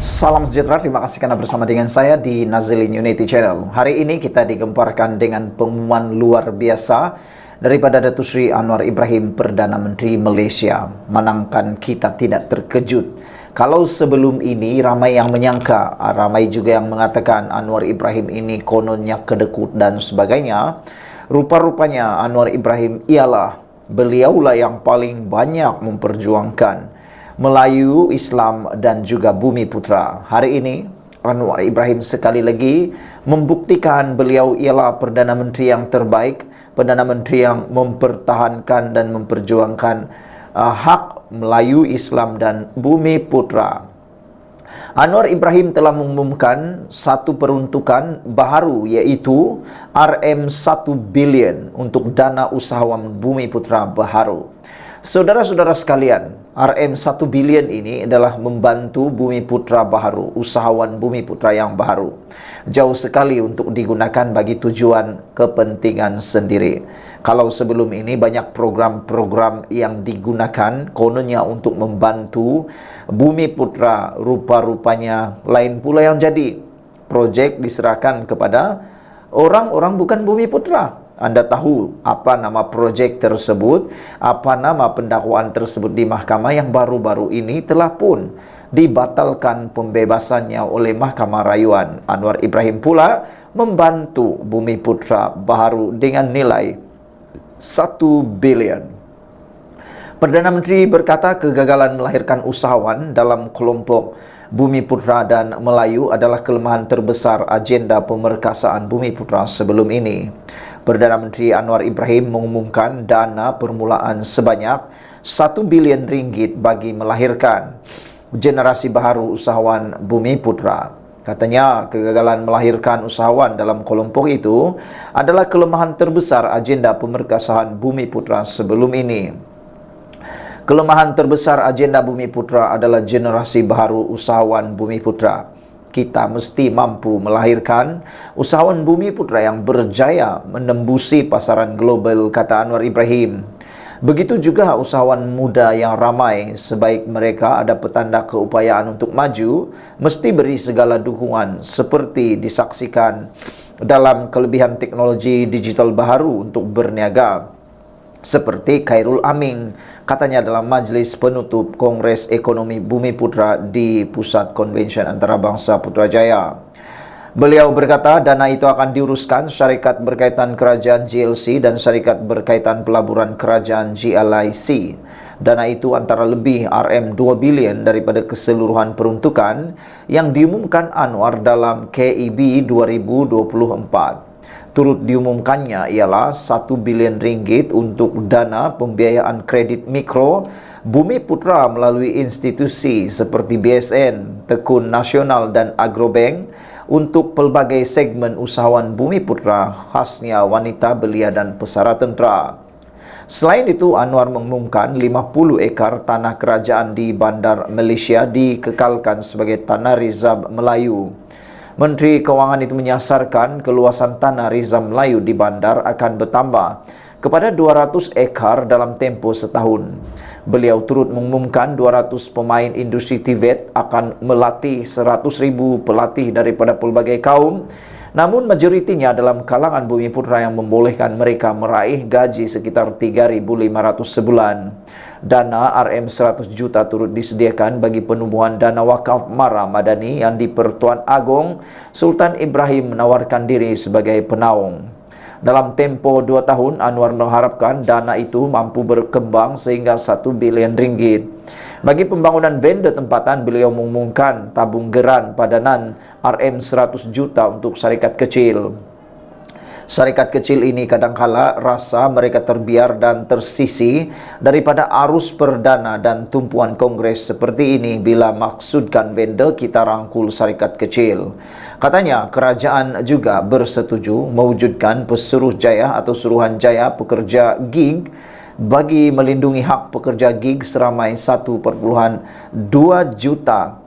Salam sejahtera, terima kasih karena bersama dengan saya di Nazilin Unity Channel. Hari ini kita digemparkan dengan pengumuman luar biasa daripada Datuk Seri Anwar Ibrahim, Perdana Menteri Malaysia. Menangkan kita tidak terkejut. Kalau sebelum ini ramai yang menyangka, ramai juga yang mengatakan Anwar Ibrahim ini kononnya kedekut dan sebagainya. Rupa-rupanya Anwar Ibrahim beliaulah yang paling banyak memperjuangkan Melayu, Islam dan juga Bumi Putra. Hari ini Anwar Ibrahim sekali lagi membuktikan beliau ialah Perdana Menteri yang terbaik, Perdana Menteri yang mempertahankan dan memperjuangkan hak Melayu, Islam dan Bumi Putra. Anwar Ibrahim telah mengumumkan satu peruntukan baru, iaitu RM1 bilion untuk dana usahawan Bumi Putra baharu. Saudara-saudara sekalian, RM1 bilion ini adalah membantu Bumi Putra baharu, usahawan Bumi Putra yang baharu. Jauh sekali untuk digunakan bagi tujuan kepentingan sendiri. Kalau sebelum ini banyak program-program yang digunakan kononnya untuk membantu Bumi Putra, rupa-rupanya lain pula yang jadi. Projek diserahkan kepada orang-orang bukan Bumi Putra. Anda tahu apa nama projek tersebut, apa nama pendakwaan tersebut di mahkamah yang baru-baru ini telah pun dibatalkan pembebasannya oleh Mahkamah Rayuan. Anwar Ibrahim pula membantu Bumi Putra baharu dengan nilai 1 bilion. Perdana Menteri berkata kegagalan melahirkan usahawan dalam kelompok Bumi Putra dan Melayu adalah kelemahan terbesar agenda pemerkasaan Bumi Putra sebelum ini. Perdana Menteri Anwar Ibrahim mengumumkan dana permulaan sebanyak 1 bilion ringgit bagi melahirkan generasi baharu usahawan Bumi Putra. Katanya kegagalan melahirkan usahawan dalam kelompok itu adalah kelemahan terbesar agenda pemerkasaan Bumi Putra sebelum ini. Kelemahan terbesar agenda Bumi Putra adalah generasi baharu usahawan Bumi Putra. Kita mesti mampu melahirkan usahawan Bumi Putra yang berjaya menembusi pasaran global, kata Anwar Ibrahim. Begitu juga usahawan muda yang ramai, sebaik mereka ada petanda keupayaan untuk maju, mesti beri segala dukungan seperti disaksikan dalam kelebihan teknologi digital baharu untuk berniaga. Seperti Khairul Amin, katanya dalam majlis penutup Kongres Ekonomi Bumi Putra di Pusat Konvensyen Antarabangsa Putrajaya. Beliau berkata dana itu akan diuruskan syarikat berkaitan kerajaan GLC dan syarikat berkaitan pelaburan kerajaan GLIC. Dana itu antara lebih RM2 bilion daripada keseluruhan peruntukan yang diumumkan Anwar dalam KEB 2024. Turut diumumkannya ialah 1 bilion ringgit untuk dana pembiayaan kredit mikro Bumi Putra melalui institusi seperti BSN, Tekun Nasional dan Agrobank untuk pelbagai segmen usahawan Bumi Putra, khasnya wanita belia dan pesara tentera. Selain itu, Anwar mengumumkan 50 ekar tanah kerajaan di Bandar Malaysia dikekalkan sebagai tanah rizab Melayu. Menteri Kewangan itu menyasarkan keluasan tanah rizab Melayu di bandar akan bertambah kepada 200 ekar dalam tempoh setahun. Beliau turut mengumumkan 200 pemain industri TVET akan melatih 100,000 pelatih daripada pelbagai kaum, namun majoritinya dalam kalangan Bumi Putra yang membolehkan mereka meraih gaji sekitar 3.500 sebulan. Dana RM100 juta turut disediakan bagi penubuhan dana wakaf Mara Madani yang di-Pertuan Agong Sultan Ibrahim menawarkan diri sebagai penaung. Dalam tempoh 2 tahun, Anwar mengharapkan dana itu mampu berkembang sehingga 1 bilion ringgit. Bagi pembangunan vendor tempatan, beliau mengumumkan tabung geran padanan RM100 juta untuk syarikat kecil. Syarikat kecil ini kadangkala rasa mereka terbiar dan tersisi daripada arus perdana dan tumpuan kongres seperti ini bila maksudkan vendor kita rangkul syarikat kecil. Katanya kerajaan juga bersetuju mewujudkan Pesuruhjaya atau Suruhanjaya pekerja gig bagi melindungi hak pekerja gig seramai 1.2 juta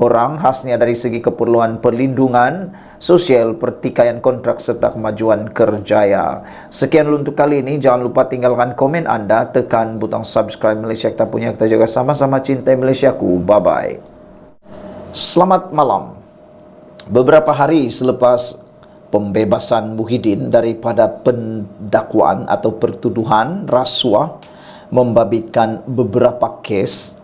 orang, khasnya dari segi keperluan perlindungan sosial, pertikaian kontrak serta kemajuan kerjaya. Sekian dulu untuk kali ini. Jangan lupa tinggalkan komen anda, tekan butang subscribe. Malaysia kita punya, kita jaga sama-sama cintai Malaysiaku. Bye-bye. Selamat malam. Beberapa hari selepas pembebasan Muhyiddin daripada pendakwaan atau pertuduhan rasuah membabitkan beberapa kes,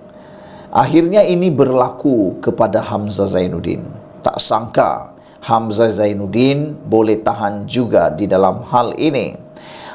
akhirnya ini berlaku kepada Hamzah Zainuddin. Tak sangka Hamzah Zainuddin boleh tahan juga di dalam hal ini.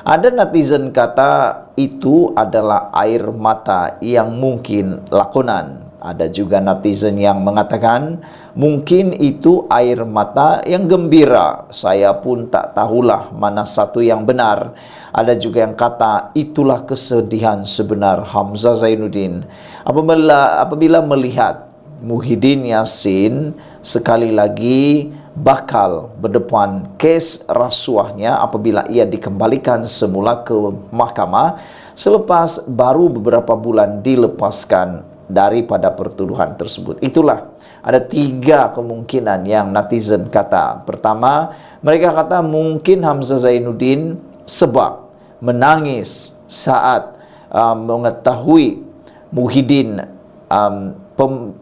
Ada netizen kata itu adalah air mata yang mungkin lakonan. Ada juga netizen yang mengatakan mungkin itu air mata yang gembira. Saya pun tak tahulah mana satu yang benar. Ada juga yang kata itulah kesedihan sebenar Hamzah Zainuddin apabila melihat Muhyiddin Yassin sekali lagi bakal berdepan kes rasuahnya apabila ia dikembalikan semula ke mahkamah selepas baru beberapa bulan dilepaskan daripada pertuduhan tersebut. Itulah ada 3 kemungkinan yang netizen kata. Pertama, mereka kata mungkin Hamzah Zainuddin sebab menangis saat mengetahui Muhyiddin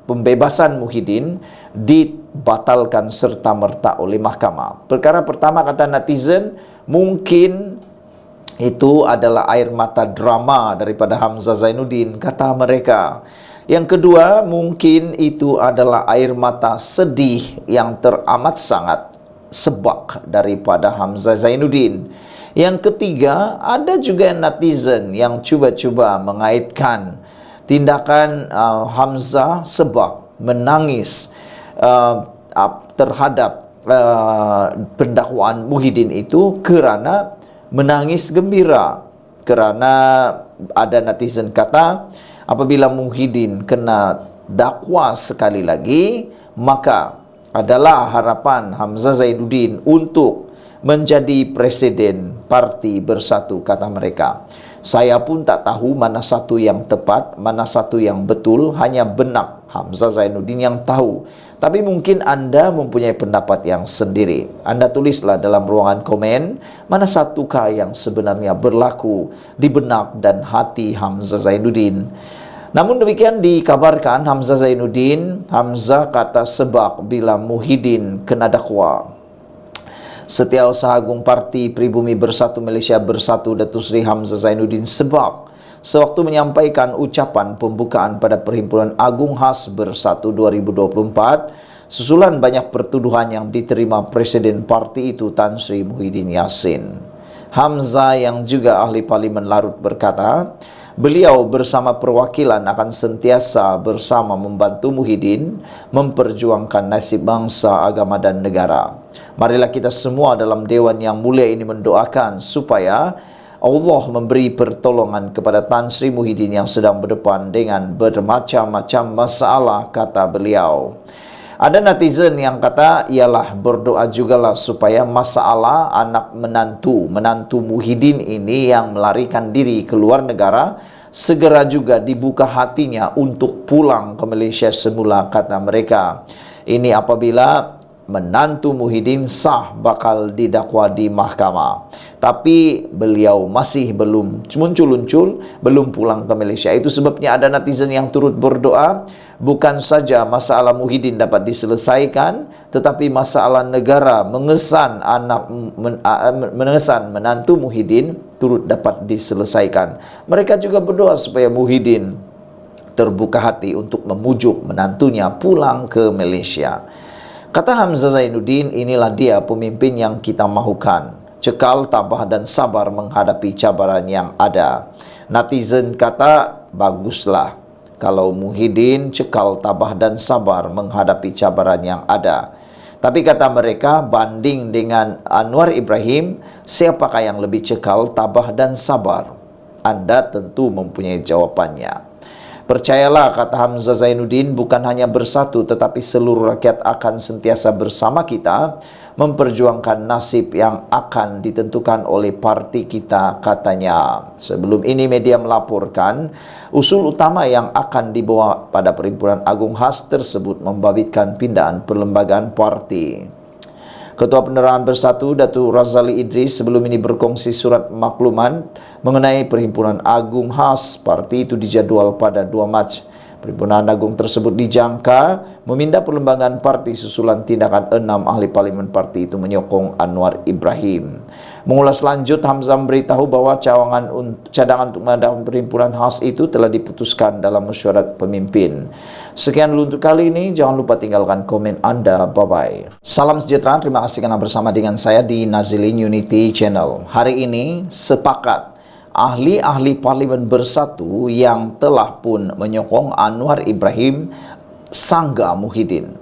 pembebasan Muhyiddin dibatalkan serta-merta oleh mahkamah. Perkara pertama kata netizen, mungkin itu adalah air mata drama daripada Hamzah Zainuddin, kata mereka. Yang kedua, mungkin itu adalah air mata sedih yang teramat sangat sebab daripada Hamzah Zainuddin. Yang ketiga, ada juga netizen yang cuba-cuba mengaitkan tindakan Hamzah sebab menangis terhadap pendakwaan Muhyiddin itu kerana menangis gembira. Kerana ada netizen kata apabila Muhyiddin kena dakwa sekali lagi, maka adalah harapan Hamzah Zainuddin untuk menjadi presiden Parti Bersatu, kata mereka. Saya pun tak tahu mana satu yang tepat, mana satu yang betul, hanya benak Hamzah Zainuddin yang tahu. Tapi mungkin anda mempunyai pendapat yang sendiri. Anda tulislah dalam ruangan komen, mana satukah yang sebenarnya berlaku di benak dan hati Hamzah Zainuddin. Namun demikian dikabarkan Hamzah Zainuddin, Hamzah kata sebab bila Muhyiddin kena dakwa. Setiausaha Agung Parti Pribumi Bersatu Malaysia Bersatu Datuk Seri Hamzah Zainuddin sebab sewaktu menyampaikan ucapan pembukaan pada Perhimpunan Agung Khas Bersatu 2024 susulan banyak pertuduhan yang diterima Presiden parti itu Tan Sri Muhyiddin Yassin. Hamzah yang juga ahli Parlimen Larut berkata, beliau bersama perwakilan akan sentiasa bersama membantu Muhyiddin memperjuangkan nasib bangsa, agama dan negara. Marilah kita semua dalam Dewan yang mulia ini mendoakan supaya Allah memberi pertolongan kepada Tan Sri Muhyiddin yang sedang berdepan dengan bermacam-macam masalah, kata beliau. Ada netizen yang kata ialah berdoa jugalah supaya masalah anak menantu Muhyiddin ini yang melarikan diri ke luar negara segera juga dibuka hatinya untuk pulang ke Malaysia semula, kata mereka. Ini apabila menantu Muhyiddin sah bakal didakwa di mahkamah. Tapi beliau masih belum muncul-muncul, belum pulang ke Malaysia. Itu sebabnya ada netizen yang turut berdoa, bukan saja masalah Muhyiddin dapat diselesaikan, tetapi masalah negara mengesan menantu Muhyiddin turut dapat diselesaikan. Mereka juga berdoa supaya Muhyiddin terbuka hati untuk memujuk menantunya pulang ke Malaysia. Kata Hamzah Zainuddin, inilah dia pemimpin yang kita mahukan. Cekal, tabah dan sabar menghadapi cabaran yang ada. Netizen kata, baguslah kalau Muhyiddin cekal, tabah dan sabar menghadapi cabaran yang ada. Tapi kata mereka, banding dengan Anwar Ibrahim, siapakah yang lebih cekal, tabah dan sabar? Anda tentu mempunyai jawapannya. Percayalah, kata Hamzah Zainuddin, bukan hanya bersatu tetapi seluruh rakyat akan sentiasa bersama kita memperjuangkan nasib yang akan ditentukan oleh parti kita, katanya. Sebelum ini media melaporkan usul utama yang akan dibawa pada Perhimpunan Agung Khas tersebut membabitkan pindahan perlembagaan parti. Ketua Penerangan Bersatu Datuk Razali Idris sebelum ini berkongsi surat makluman mengenai Perhimpunan Agung Khas parti itu dijadual pada 2 Mac Perhimpunan Agung tersebut dijangka meminta perlembagaan parti susulan tindakan 6 ahli parlimen parti itu menyokong Anwar Ibrahim. Mengulas lanjut, Hamzah memberitahu bahwa cadangan untuk mengadakan perhimpunan khas itu telah diputuskan dalam mesyuarat pemimpin. Sekian dulu untuk kali ini, jangan lupa tinggalkan komen Anda. Bye-bye. Salam sejahtera, terima kasih karena bersama dengan saya di Nazilin Unity Channel. Hari ini sepakat ahli-ahli parlimen bersatu yang telah pun menyokong Anwar Ibrahim Sangga Muhyiddin.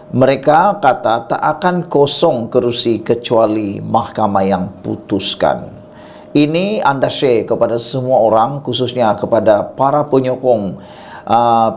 Mereka kata tak akan kosong kerusi kecuali mahkamah yang putuskan. Ini Anda share kepada semua orang, khususnya kepada para penyokong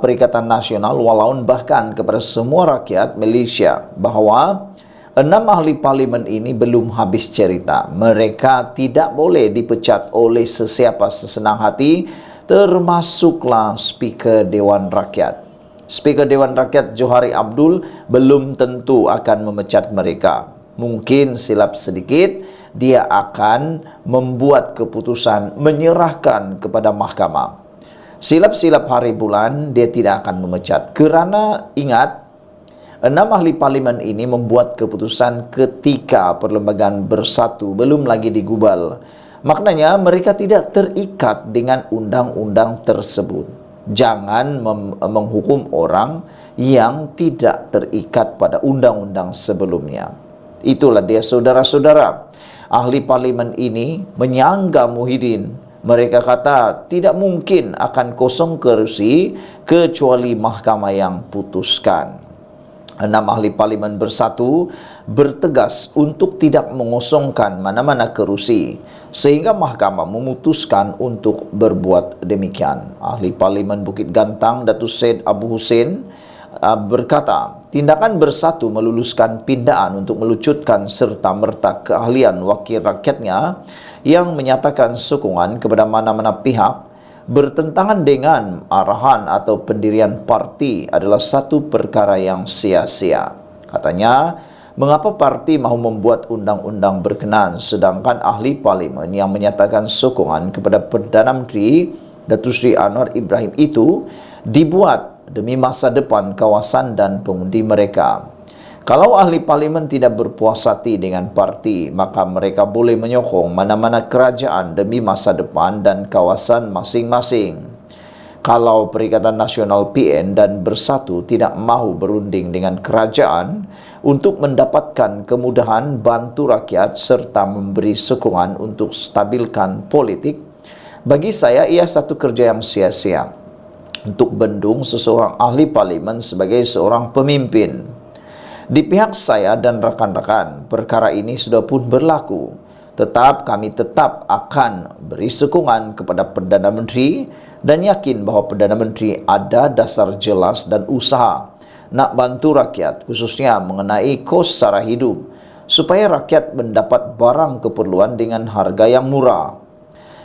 Perikatan Nasional Walaun, bahkan kepada semua rakyat Malaysia, bahwa 6 ahli parlimen ini belum habis cerita. Mereka tidak boleh dipecat oleh sesiapa sesenang hati, termasuklah Speaker Dewan Rakyat. Speaker Dewan Rakyat Johari Abdul belum tentu akan memecat mereka. Mungkin silap sedikit, dia akan membuat keputusan menyerahkan kepada mahkamah. Silap-silap hari bulan, dia tidak akan memecat. Kerana ingat, 6 ahli parlimen ini membuat keputusan ketika perlembagaan bersatu belum lagi digubal. Maknanya mereka tidak terikat dengan undang-undang tersebut. Jangan menghukum orang yang tidak terikat pada undang-undang sebelumnya. Itulah dia, saudara-saudara. Ahli parlimen ini menyangga Muhyiddin. Mereka kata tidak mungkin akan kosong kerusi kecuali mahkamah yang putuskan. 6 ahli parlimen bersatu bertegas untuk tidak mengosongkan mana-mana kerusi sehingga mahkamah memutuskan untuk berbuat demikian. Ahli parlimen Bukit Gantang Datuk Syed Abu Hussein berkata, tindakan bersatu meluluskan pindaan untuk melucutkan serta-merta keahlian wakil rakyatnya yang menyatakan sokongan kepada mana-mana pihak bertentangan dengan arahan atau pendirian parti adalah satu perkara yang sia-sia. Katanya, mengapa parti mahu membuat undang-undang berkenaan sedangkan ahli parlimen yang menyatakan sokongan kepada Perdana Menteri Datuk Seri Anwar Ibrahim itu dibuat demi masa depan kawasan dan pengundi mereka. Kalau ahli parlimen tidak berpuas hati dengan parti, maka mereka boleh menyokong mana-mana kerajaan demi masa depan dan kawasan masing-masing. Kalau Perikatan Nasional PN dan Bersatu tidak mahu berunding dengan kerajaan untuk mendapatkan kemudahan bantu rakyat serta memberi sokongan untuk stabilkan politik, bagi saya ia satu kerja yang sia-sia untuk bendung seseorang ahli parlimen sebagai seorang pemimpin. Di pihak saya dan rakan-rakan, perkara ini sudah pun berlaku. Kami tetap akan beri sokongan kepada Perdana Menteri dan yakin bahawa Perdana Menteri ada dasar jelas dan usaha nak bantu rakyat, khususnya mengenai kos sara hidup, supaya rakyat mendapat barang keperluan dengan harga yang murah.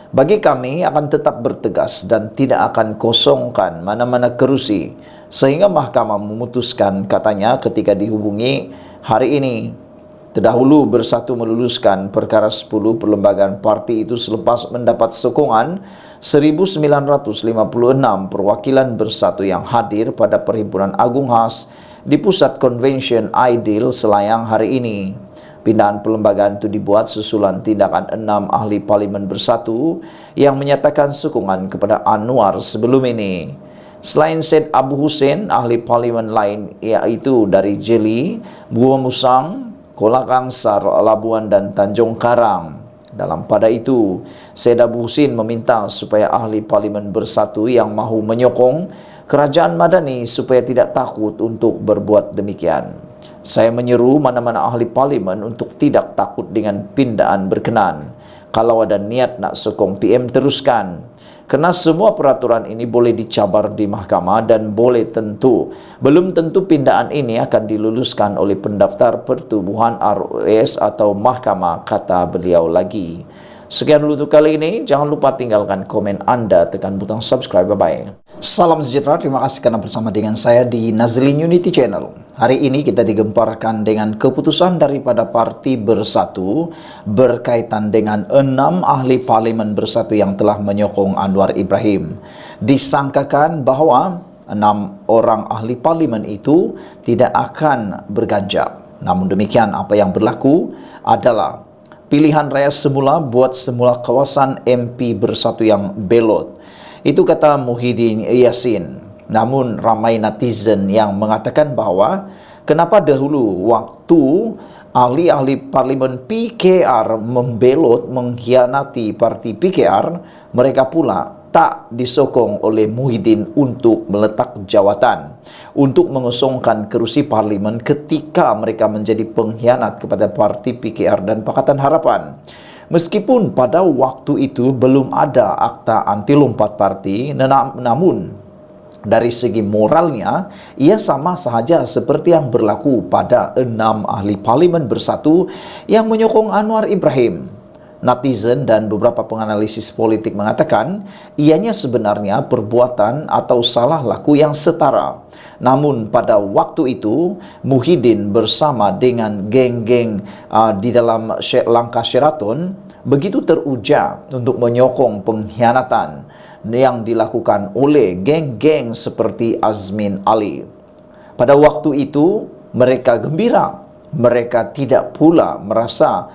Bagi kami akan tetap bertegas dan tidak akan kosongkan mana-mana kerusi sehingga mahkamah memutuskan, katanya ketika dihubungi hari ini. Terdahulu Bersatu meluluskan perkara 10 perlembagaan parti itu selepas mendapat sokongan 1956 perwakilan Bersatu yang hadir pada Perhimpunan Agung Khas di Pusat Convention Aidil Selayang hari ini. Pindahan perlembagaan itu dibuat susulan tindakan 6 ahli parlimen Bersatu yang menyatakan sokongan kepada Anwar sebelum ini. Selain Syed Abu Hussein, ahli parlimen lain iaitu dari Jeli, Buah Musang, Kolak Angsar, Labuan dan Tanjung Karang. Dalam pada itu, Syed Abu Hussein meminta supaya ahli parlimen Bersatu yang mahu menyokong kerajaan Madani supaya tidak takut untuk berbuat demikian. Saya menyeru mana-mana ahli parlimen untuk tidak takut dengan pindaan berkenaan. Kalau ada niat nak sokong PM, teruskan. Kerana semua peraturan ini boleh dicabar di mahkamah dan belum tentu pindaan ini akan diluluskan oleh pendaftar pertubuhan ROS atau mahkamah, kata beliau lagi. Sekian dulu untuk kali ini. Jangan lupa tinggalkan komen Anda, tekan butang subscribe. Bye-bye. Salam sejahtera, terima kasih karena bersama dengan saya di Nazilin Unity Channel. Hari ini kita digemparkan dengan keputusan daripada Parti Bersatu berkaitan dengan 6 ahli parlimen Bersatu yang telah menyokong Anwar Ibrahim. Disangkakan bahawa 6 orang ahli parlimen itu tidak akan berganjak. Namun demikian, apa yang berlaku adalah pilihan raya semula buat semula kawasan MP Bersatu yang belot. Itu kata Muhyiddin Yassin. Namun ramai netizen yang mengatakan bahwa kenapa dahulu waktu ahli-ahli parlimen PKR membelot mengkhianati parti PKR, mereka pula tak disokong oleh Muhyiddin untuk meletak jawatan, untuk mengosongkan kerusi parlimen ketika mereka menjadi pengkhianat kepada parti PKR dan Pakatan Harapan. Meskipun pada waktu itu belum ada akta anti lompat parti, namun dari segi moralnya, ia sama sahaja seperti yang berlaku pada 6 ahli parlimen bersatu yang menyokong Anwar Ibrahim. Netizen dan beberapa penganalisis politik mengatakan ianya sebenarnya perbuatan atau salah laku yang setara. Namun pada waktu itu, Muhyiddin bersama dengan geng-geng di dalam langkah Sheraton begitu teruja untuk menyokong pengkhianatan yang dilakukan oleh geng-geng seperti Azmin Ali. Pada waktu itu mereka gembira, mereka tidak pula merasa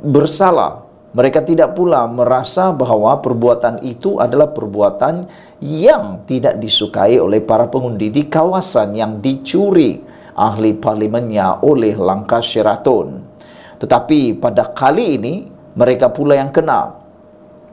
bersalah, mereka tidak pula merasa bahwa perbuatan itu adalah perbuatan yang tidak disukai oleh para pengundi di kawasan yang dicuri ahli parlimennya oleh langkah Sheraton. Tetapi pada kali ini mereka pula yang kena.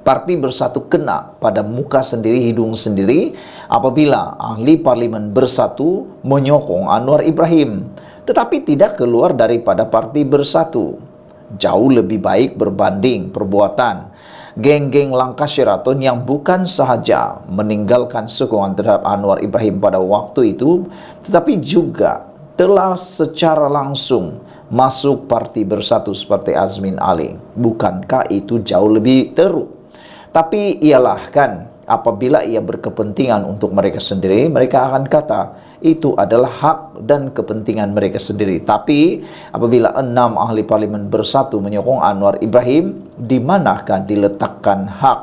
Parti Bersatu kena pada muka sendiri, hidung sendiri apabila ahli parlimen Bersatu menyokong Anwar Ibrahim, tetapi tidak keluar daripada Parti Bersatu. Jauh lebih baik berbanding perbuatan geng-geng langkah Sheraton yang bukan sahaja meninggalkan sokongan terhadap Anwar Ibrahim pada waktu itu, tetapi juga telah secara langsung masuk Parti Bersatu seperti Azmin Ali. Bukankah itu jauh lebih teruk? Tapi ialah kan, apabila ia berkepentingan untuk mereka sendiri, mereka akan kata itu adalah hak dan kepentingan mereka sendiri. Tapi apabila 6 ahli parlimen bersatu menyokong Anwar Ibrahim, di manakah diletakkan hak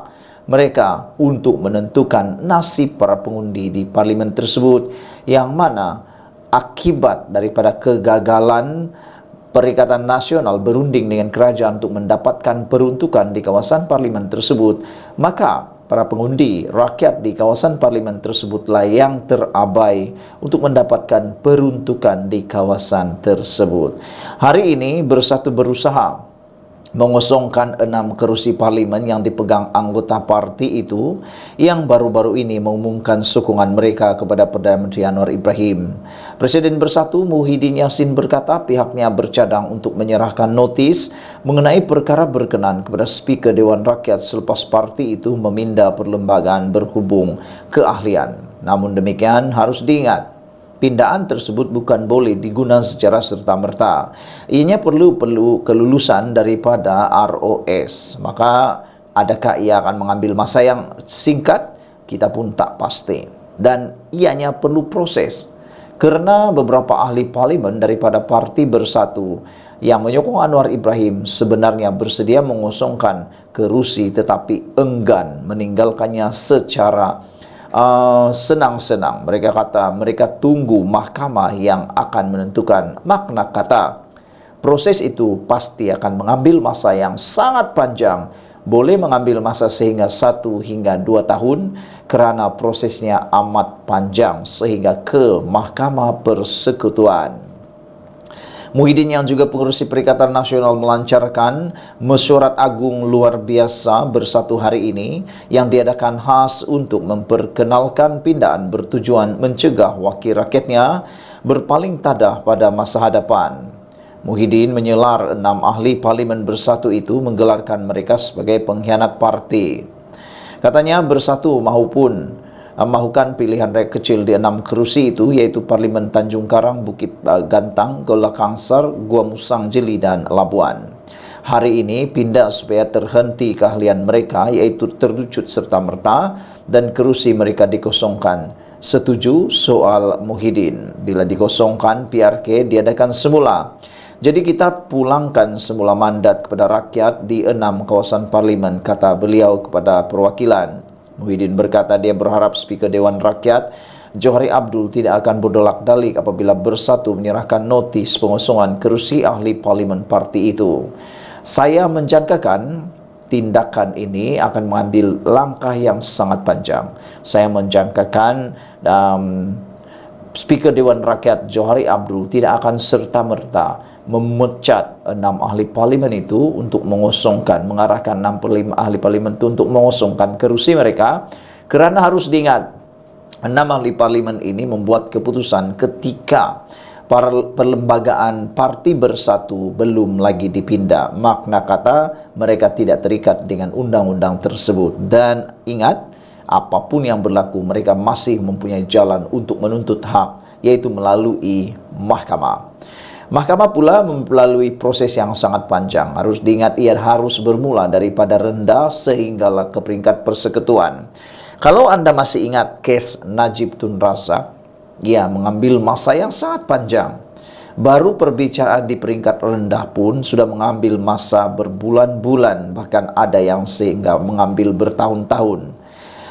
mereka untuk menentukan nasib para pengundi di parlimen tersebut, yang mana akibat daripada kegagalan Perikatan Nasional berunding dengan kerajaan untuk mendapatkan peruntukan di kawasan parlimen tersebut, maka para pengundi rakyat di kawasan parlimen tersebutlah yang terabai untuk mendapatkan peruntukan di kawasan tersebut. Hari ini Bersatu berusaha mengosongkan 6 kerusi parlimen yang dipegang anggota parti itu yang baru-baru ini mengumumkan sokongan mereka kepada Perdana Menteri Anwar Ibrahim. Presiden Bersatu Muhyiddin Yassin berkata pihaknya bercadang untuk menyerahkan notis mengenai perkara berkenan kepada Speaker Dewan Rakyat selepas parti itu meminda perlembagaan berhubung keahlian. Namun demikian harus diingat, pindaan tersebut bukan boleh digunakan secara serta-merta. Ianya perlu kelulusan daripada ROS. Maka adakah ia akan mengambil masa yang singkat? Kita pun tak pasti. Dan ianya perlu proses. Kerana beberapa ahli parlimen daripada Parti Bersatu yang menyokong Anwar Ibrahim sebenarnya bersedia mengosongkan kerusi tetapi enggan meninggalkannya secara senang-senang. Mereka kata mereka tunggu mahkamah yang akan menentukan makna kata. Proses itu pasti akan mengambil masa yang sangat panjang, boleh mengambil masa sehingga 1 hingga 2 tahun kerana prosesnya amat panjang sehingga ke Mahkamah Persekutuan. Muhyiddin yang juga pengurusi Perikatan Nasional melancarkan mesyuarat agung luar biasa Bersatu hari ini yang diadakan khas untuk memperkenalkan pindaan bertujuan mencegah wakil rakyatnya berpaling tadah pada masa hadapan. Muhyiddin menyelar 6 ahli parlimen Bersatu itu menggelarkan mereka sebagai pengkhianat parti. Katanya Bersatu mahukan pilihan raya kecil di 6 kerusi itu, iaitu Parlimen Tanjung Karang, Bukit Gantang, Gola Kangsar, Gua Musang Jeli dan Labuan. Hari ini pindah supaya terhenti keahlian mereka, iaitu terwujud serta-merta dan kerusi mereka dikosongkan. Setuju soal Muhyiddin, bila dikosongkan PRK diadakan semula. Jadi kita pulangkan semula mandat kepada rakyat di 6 kawasan parlimen, kata beliau kepada perwakilan. Muhyiddin berkata dia berharap Speaker Dewan Rakyat Johari Abdul tidak akan berdolak-dalik apabila Bersatu menyerahkan notis pengosongan kerusi ahli parlimen parti itu. Saya menjangkakan tindakan ini akan mengambil langkah yang sangat panjang. Saya menjangkakan Speaker Dewan Rakyat Johari Abdul tidak akan serta-merta memecat 6 ahli parlimen itu untuk mengosongkan, mengarahkan 6 ahli parlimen itu untuk mengosongkan kerusi mereka, kerana harus diingat 6 ahli parlimen ini membuat keputusan ketika perlembagaan Parti Bersatu belum lagi dipindah. Makna kata mereka tidak terikat dengan undang-undang tersebut. Dan ingat, apapun yang berlaku, mereka masih mempunyai jalan untuk menuntut hak, yaitu melalui mahkamah. Mahkamah pula melalui proses yang sangat panjang. Harus diingat, ia harus bermula daripada rendah sehinggalah ke peringkat persekutuan. Kalau Anda masih ingat kes Najib Tun Razak, ia mengambil masa yang sangat panjang. Baru perbicaraan di peringkat rendah pun sudah mengambil masa berbulan-bulan, bahkan ada yang sehingga mengambil bertahun-tahun.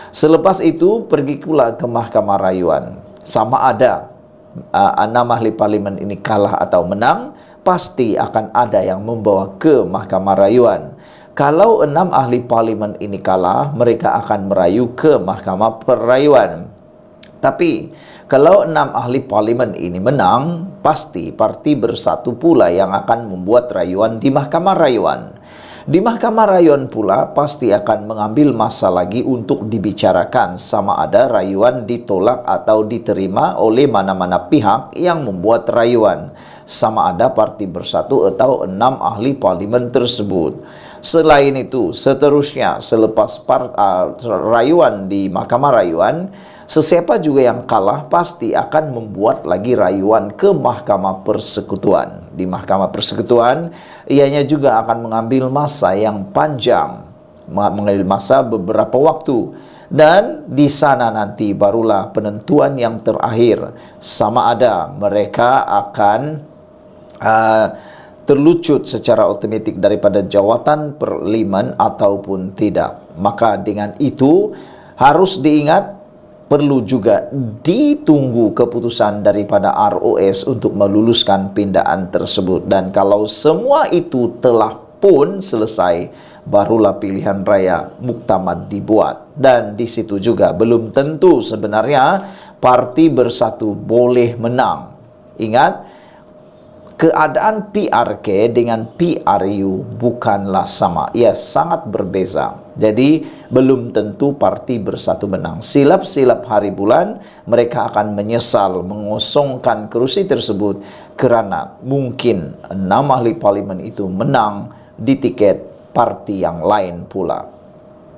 Selepas itu pergi pula ke Mahkamah Rayuan. Sama ada 6 ahli parlimen ini kalah atau menang, pasti akan ada yang membawa ke Mahkamah Rayuan. Kalau 6 ahli parlimen ini kalah, mereka akan merayu ke Mahkamah Perayuan. Tapi kalau 6 ahli parlimen ini menang, pasti Parti Bersatu pula yang akan membuat rayuan di Mahkamah Rayuan. Di Mahkamah Rayuan pula pasti akan mengambil masa lagi untuk dibicarakan sama ada rayuan ditolak atau diterima oleh mana-mana pihak yang membuat rayuan, sama ada Parti Bersatu atau 6 ahli parlimen tersebut. Selain itu, seterusnya selepas rayuan di Mahkamah Rayuan, sesiapa juga yang kalah pasti akan membuat lagi rayuan ke Mahkamah Persekutuan. Di Mahkamah Persekutuan, ianya juga akan mengambil masa yang panjang, mengambil masa beberapa waktu. Dan di sana nanti barulah penentuan yang terakhir, sama ada mereka akan terlucut secara otomatik daripada jawatan parlimen ataupun tidak. Maka dengan itu harus diingat, perlu juga ditunggu keputusan daripada ROS untuk meluluskan pindaan tersebut. Dan kalau semua itu telah pun selesai, barulah pilihan raya muktamad dibuat. Dan di situ juga belum tentu sebenarnya Parti Bersatu boleh menang. Ingat, keadaan PRK dengan PRU bukanlah sama. Ia sangat berbeza. Jadi, belum tentu Parti Bersatu menang. Silap-silap hari bulan, mereka akan menyesal mengosongkan kerusi tersebut kerana mungkin 6 ahli parlimen itu menang di tiket parti yang lain pula.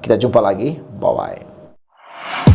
Kita jumpa lagi. Bye-bye.